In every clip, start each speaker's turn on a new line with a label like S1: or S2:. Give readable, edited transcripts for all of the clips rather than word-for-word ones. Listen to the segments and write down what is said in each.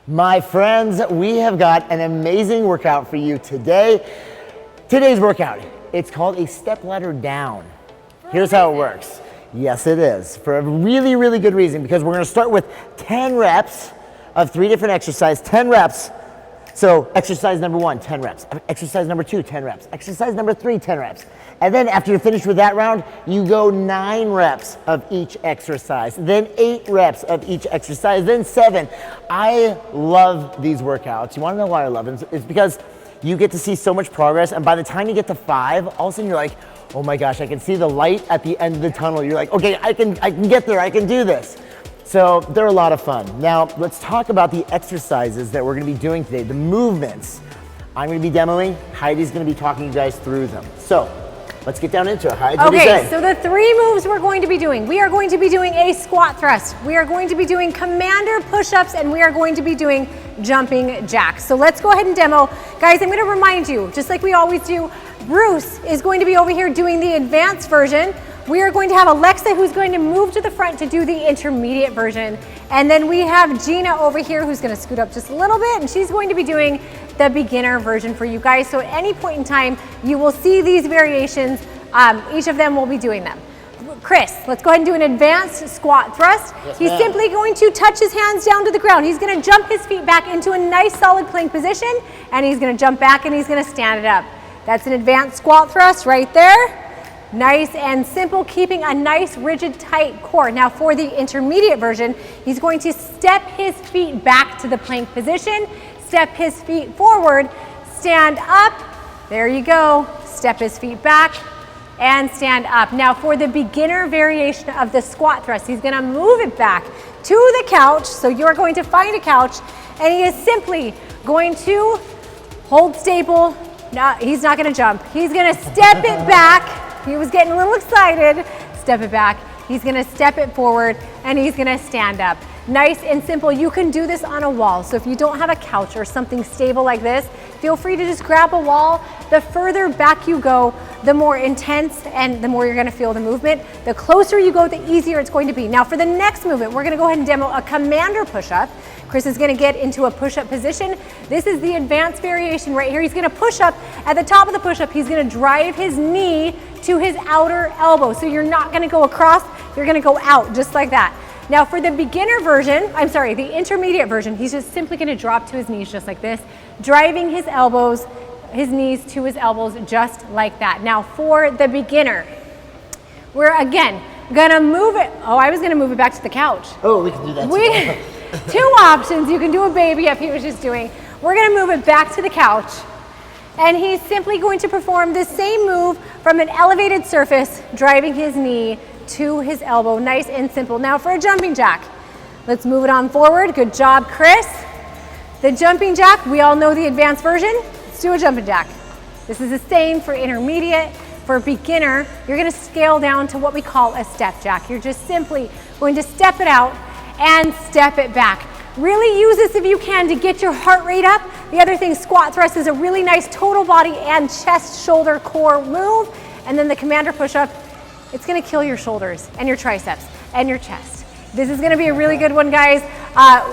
S1: My friends, we have got an amazing workout for you today. Today's workout, it's called a step ladder down. Here's how it works. Yes, it is. For a really, really good reason, because we're gonna start with 10 reps of 3 different exercises, 10 reps. So exercise number 1, 10 reps. Exercise number 2, 10 reps. Exercise number 3, 10 reps. And then after you're finished with that round, you go 9 reps of each exercise, then 8 reps of each exercise, then 7. I love these workouts. You wanna know why I love them? It's because you get to see so much progress, and by the time you get to 5, all of a sudden you're like, oh my gosh, I can see the light at the end of the tunnel. You're like, okay, I can get there, I can do this. So they're a lot of fun. Now, let's talk about the exercises that we're gonna be doing today, the movements. I'm gonna be demoing, Heidi's gonna be talking you guys through them. So, let's get down into it. Heidi, what do you say?
S2: So the 3 moves we're going to be doing. We are going to be doing a squat thrust. We are going to be doing commander push-ups, and we are going to be doing jumping jacks. So let's go ahead and demo. Guys, I'm gonna remind you, just like we always do, Bruce is going to be over here doing the advanced version. We are going to have Alexa who's going to move to the front to do the intermediate version. And then we have Gina over here who's gonna scoot up just a little bit, and she's going to be doing the beginner version for you guys. So at any point in time, you will see these variations. Each of them will be doing them. Chris, let's go ahead and do an advanced squat thrust.
S1: Yes,
S2: He's simply going to touch his hands down to the ground. He's gonna jump his feet back into a nice solid plank position, and he's gonna jump back and he's gonna stand it up. That's an advanced squat thrust right there. Nice and simple, keeping a nice rigid tight core. Now for the intermediate version, he's going to step his feet back to the plank position, step his feet forward, stand up, there you go, step his feet back and stand up. Now for the beginner variation of the squat thrust, he's gonna move it back to the couch, so you're going to find a couch, and he is simply going to hold staple. No, he's not gonna jump. He's gonna step it back. He was getting a little excited. Step it back. He's gonna step it forward, and he's gonna stand up. Nice and simple. You can do this on a wall. So if you don't have a couch or something stable like this, feel free to just grab a wall. The further back you go, the more intense and the more you're gonna feel the movement. The closer you go, the easier it's going to be. Now for the next movement, we're gonna go ahead and demo a commander push-up. Chris is gonna get into a push-up position. This is the advanced variation right here. He's gonna push up. At the top of the push-up, he's gonna drive his knee to his outer elbow. So you're not gonna go across, you're gonna go out just like that. Now for the beginner version, the intermediate version, he's just simply gonna drop to his knees just like this, driving his knees to his elbows just like that. Now for the beginner, we're again gonna move it. Oh, I was gonna move it back to the couch.
S1: Oh, we can do that too.
S2: 2 options. You can do a baby up he was just doing. We're gonna move it back to the couch, and he's simply going to perform the same move from an elevated surface, driving his knee to his elbow. Nice and simple. Now for a jumping jack, let's move it on forward. Good job, Chris. The jumping jack, we all know the advanced version. Let's do a jumping jack. This is the same for intermediate. For beginner, you're gonna scale down to what we call a step jack. You're just simply going to step it out and step it back. Really use this if you can to get your heart rate up. The other thing, squat thrust is a really nice total body and chest, shoulder, core move. And then the commander push-up, it's gonna kill your shoulders and your triceps and your chest. This is gonna be a really good one, guys.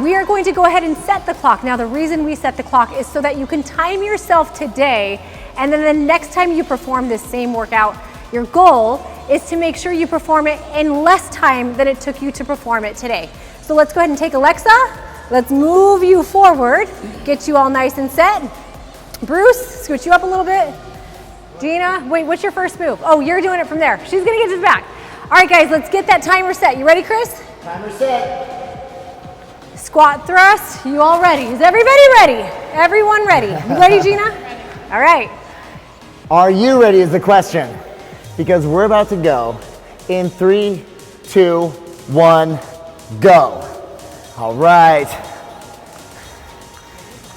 S2: We are going to go ahead and set the clock. Now, the reason we set the clock is so that you can time yourself today, and then the next time you perform this same workout, your goal is to make sure you perform it in less time than it took you to perform it today. So let's go ahead and take Alexa. Let's move you forward, get you all nice and set. Bruce, scoot you up a little bit. Gina, wait, what's your first move? Oh, you're doing it from there. She's gonna get to the back. All right, guys, let's get that timer set. You ready, Chris?
S1: Timer set.
S2: Squat thrust, you all ready? Is everybody ready? Everyone ready? You ready, Gina? All right.
S1: Are you ready is the question, because we're about to go in 3, 2, 1, go. All right.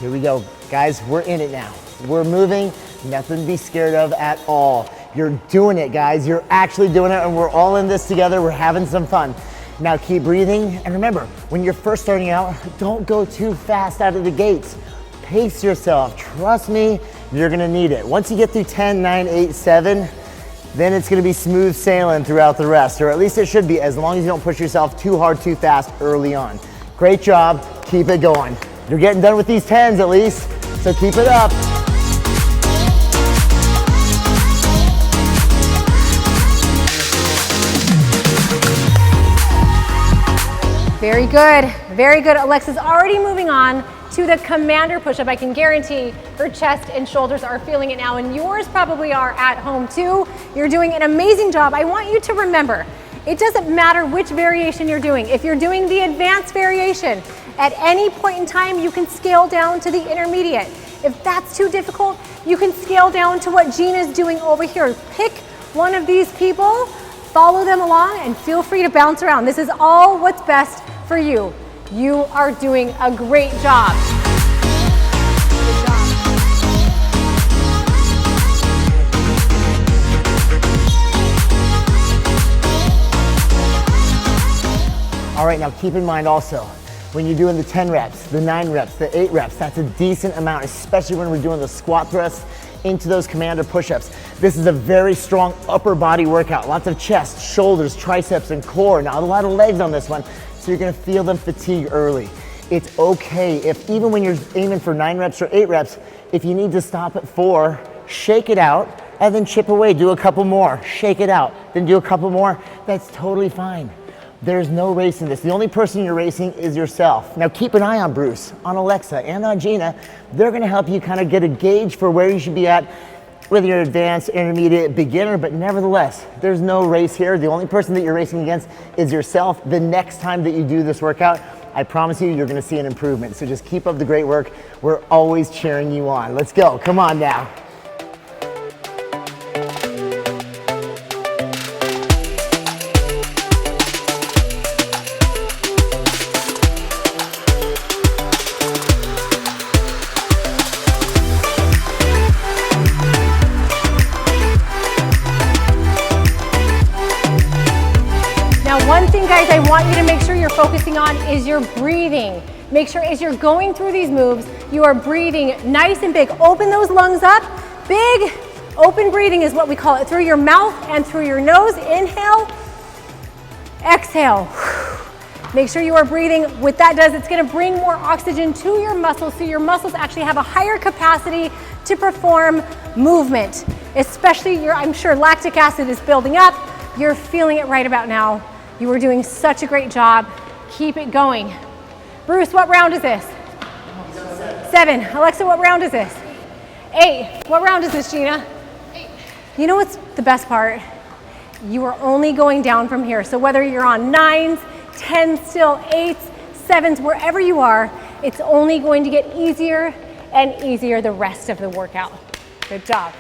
S1: Here we go. Guys, we're in it now. We're moving, nothing to be scared of at all. You're doing it, guys. You're actually doing it, and we're all in this together. We're having some fun. Now keep breathing, and remember, when you're first starting out, don't go too fast out of the gates. Pace yourself. Trust me, you're gonna need it. Once you get through 10, 9, 8, 7, then it's gonna be smooth sailing throughout the rest, or at least it should be, as long as you don't push yourself too hard, too fast early on. Great job, keep it going. You're getting done with these 10s at least, so keep it up.
S2: Very good, very good. Alexa's already moving on to the commander push-up. I can guarantee her chest and shoulders are feeling it now, and yours probably are at home too. You're doing an amazing job. I want you to remember, it doesn't matter which variation you're doing. If you're doing the advanced variation, at any point in time, you can scale down to the intermediate. If that's too difficult, you can scale down to what Gina's doing over here. Pick one of these people, follow them along, and feel free to bounce around. This is all what's best for you. You are doing a great job. Good job.
S1: All right, now keep in mind also, when you're doing the 10 reps, the 9 reps, the 8 reps, that's a decent amount, especially when we're doing the squat thrusts into those commander push-ups. This is a very strong upper body workout. Lots of chest, shoulders, triceps, and core. Now, a lot of legs on this one, so you're gonna feel them fatigue early. It's okay if even when you're aiming for 9 reps or 8 reps, if you need to stop at 4, shake it out and then chip away, do a couple more, shake it out, then do a couple more. That's totally fine. There's no race in this. The only person you're racing is yourself. Now keep an eye on Bruce, on Alexa, and on Gina. They're gonna help you kind of get a gauge for where you should be at, whether you're advanced, intermediate, beginner, but nevertheless, there's no race here. The only person that you're racing against is yourself. The next time that you do this workout, I promise you, you're gonna see an improvement. So just keep up the great work. We're always cheering you on. Let's go, come on now.
S2: One thing, guys, I want you to make sure you're focusing on is your breathing. Make sure as you're going through these moves, you are breathing nice and big. Open those lungs up. Big open breathing is what we call it. Through your mouth and through your nose. Inhale, exhale. Make sure you are breathing. What that does, it's gonna bring more oxygen to your muscles, so your muscles actually have a higher capacity to perform movement. Especially I'm sure lactic acid is building up. You're feeling it right about now. You are doing such a great job. Keep it going. Bruce, what round is this? 7. Alexa, what round is this? 8. What round is this, Gina? 8. You know what's the best part? You are only going down from here. So whether you're on 9s, 10s still, 8s, 7s, wherever you are, it's only going to get easier and easier the rest of the workout. Good job.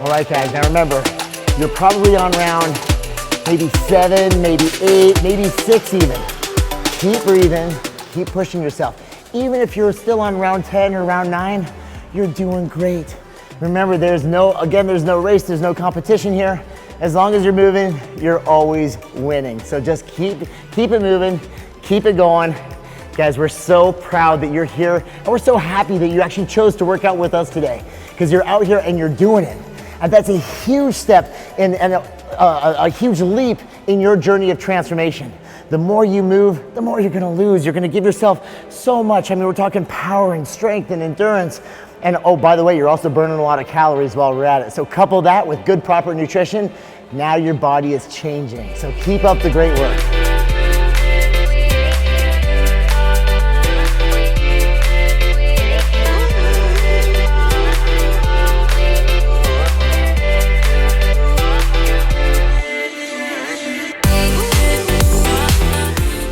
S1: All right, guys, now remember, you're probably on round maybe 7, maybe 8, maybe 6 even. Keep breathing, keep pushing yourself. Even if you're still on round 10 or round 9, you're doing great. Remember, there's no race, there's no competition here. As long as you're moving, you're always winning. So just keep it moving, keep it going. Guys, we're so proud that you're here, and we're so happy that you actually chose to work out with us today, because you're out here and you're doing it. And that's a huge step and a huge leap in your journey of transformation. The more you move, the more you're gonna lose. You're gonna give yourself so much. I mean, we're talking power and strength and endurance. And oh, by the way, you're also burning a lot of calories while we're at it. So couple that with good, proper nutrition. Now your body is changing. So keep up the great work.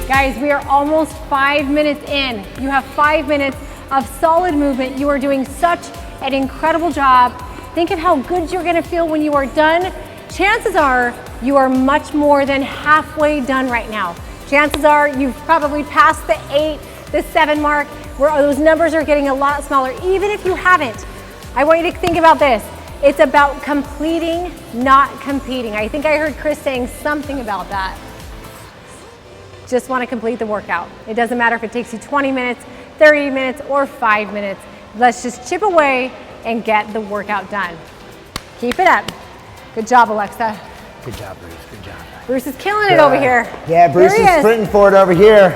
S2: Guys, we are almost 5 minutes in. You have 5 minutes of solid movement. You are doing such an incredible job. Think of how good you're gonna feel when you are done. Chances are you are much more than halfway done right now. Chances are you've probably passed the 8, the 7 mark, where those numbers are getting a lot smaller. Even if you haven't, I want you to think about this. It's about completing, not competing. I think I heard Chris saying something about that. Just want to complete the workout. It doesn't matter if it takes you 20 minutes, 30 minutes, or 5 minutes. Let's just chip away and get the workout done. Keep it up. Good job, Alexa.
S1: Good job, Bruce. Good job.
S2: Bruce is killing it over here.
S1: Yeah, Bruce is sprinting for it over here.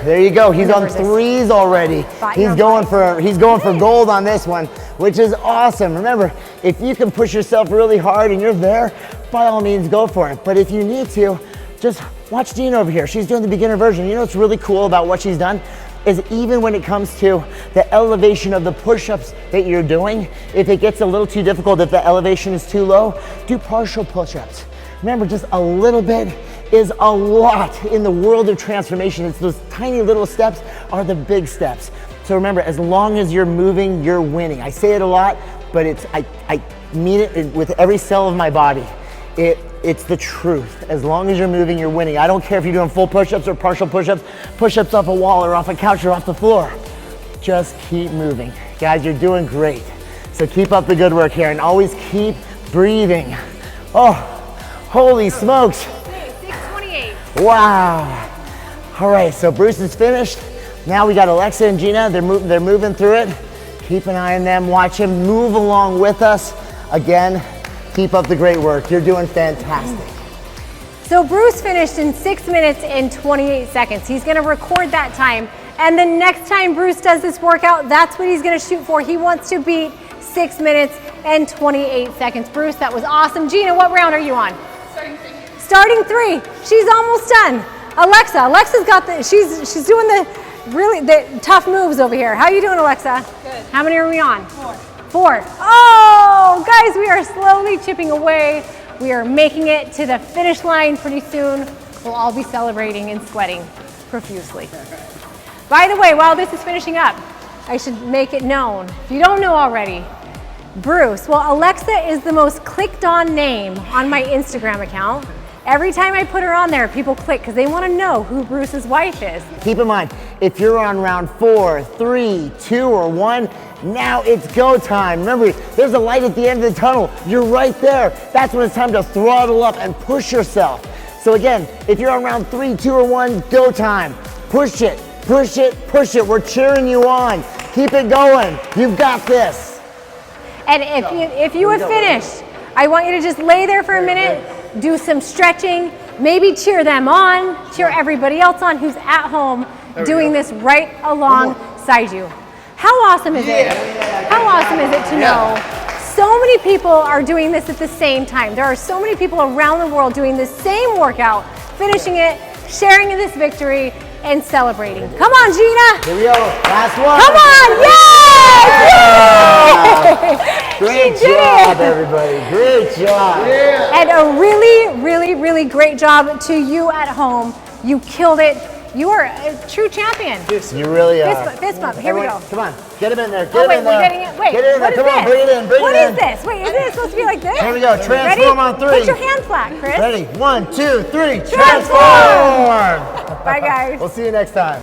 S1: There you go. He's on threes already. He's going for gold on this one, which is awesome. Remember, if you can push yourself really hard and you're there, by all means go for it. But if you need to, just watch Gina over here. She's doing the beginner version. You know what's really cool about what she's done? Is even when it comes to the elevation of the push-ups that you're doing, if it gets a little too difficult, if the elevation is too low, do partial push-ups. Remember, just a little bit is a lot in the world of transformation. It's those tiny little steps are the big steps. So remember, as long as you're moving, you're winning. I say it a lot, but I mean it with every cell of my body. It's the truth. As long as you're moving, you're winning. I don't care if you're doing full push-ups or partial push-ups, push-ups off a wall or off a couch or off the floor. Just keep moving. Guys, you're doing great. So keep up the good work here and always keep breathing. Oh, holy smokes.
S2: 6:28.
S1: Wow. All right, so Bruce is finished. Now we got Alexa and Gina. They're moving through it. Keep an eye on them. Watch him move along with us. Again, keep up the great work. You're doing fantastic.
S2: So Bruce finished in 6 minutes and 28 seconds. He's gonna record that time. And the next time Bruce does this workout, that's what he's gonna shoot for. He wants to beat 6 minutes and 28 seconds. Bruce, that was awesome. Gina, what round are you on? Starting three. She's almost done. Alexa's got she's doing the tough moves over here. How are you doing, Alexa?
S3: Good.
S2: How many are we on?
S3: 4.
S2: 4. Oh, guys, we are slowly chipping away. We are making it to the finish line pretty soon. We'll all be celebrating and sweating profusely. By the way, while this is finishing up, I should make it known, if you don't know already, Bruce, well, Alexa is the most clicked on name on my Instagram account. Every time I put her on there, people click because they want to know who Bruce's wife is.
S1: Keep in mind, if you're on round 4, 3, 2, or 1, now it's go time. Remember, there's a light at the end of the tunnel. You're right there. That's when it's time to throttle up and push yourself. So again, if you're on round 3, 2, or 1, go time. Push it, push it, push it. We're cheering you on. Keep it going. You've got this.
S2: And if you have finished, I want you to just lay there for a minute, do some stretching, maybe cheer them on, cheer everybody else on who's at home doing this right alongside you. How awesome is it? How awesome is it to know so many people are doing this at the same time? There are so many people around the world doing the same workout, finishing it, sharing in this victory, and celebrating. Come on, Gina.
S1: Here we go. Last one.
S2: Come on. Yay!
S1: Great job, everybody. Great job.
S2: Yeah. And a really, really, really great job to you at home. You killed it. You are a true champion.
S1: You really are.
S2: Fist bump. Here we go.
S1: Come on. Get him in there.
S2: Get him in there. We're getting it. Wait.
S1: Get it in there. Come on. Bring it in. Bring it in.
S2: What is this? Wait, isn't it supposed to be like this?
S1: Here we go. Transform
S2: Ready?
S1: on 3.
S2: Put your hand flat, Chris.
S1: Ready? 1, 2, 3.
S2: Transform.
S1: Transform.
S2: Bye, guys.
S1: We'll see you next time.